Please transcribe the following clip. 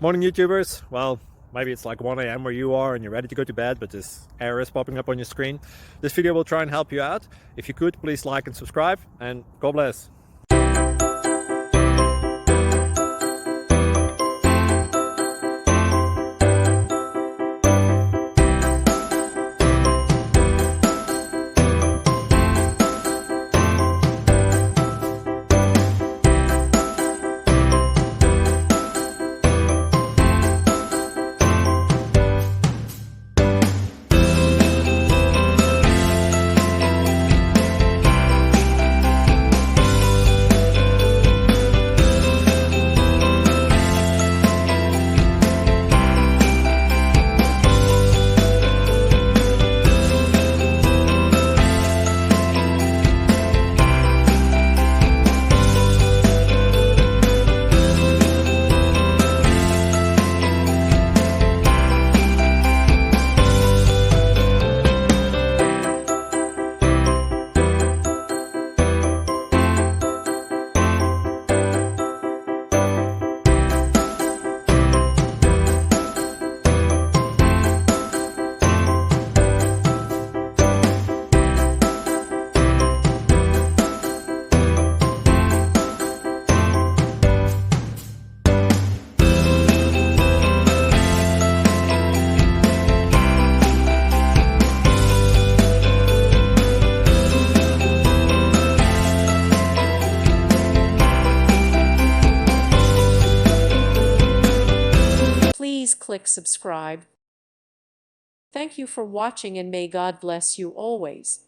Morning, YouTubers. Well, maybe it's like 1 a.m. where you are and you're ready to go to bed, but this error is popping up on your screen. This video will try and help you out. If you could, please like and subscribe, and God bless. Please click subscribe. Thank you for watching and may God bless you always.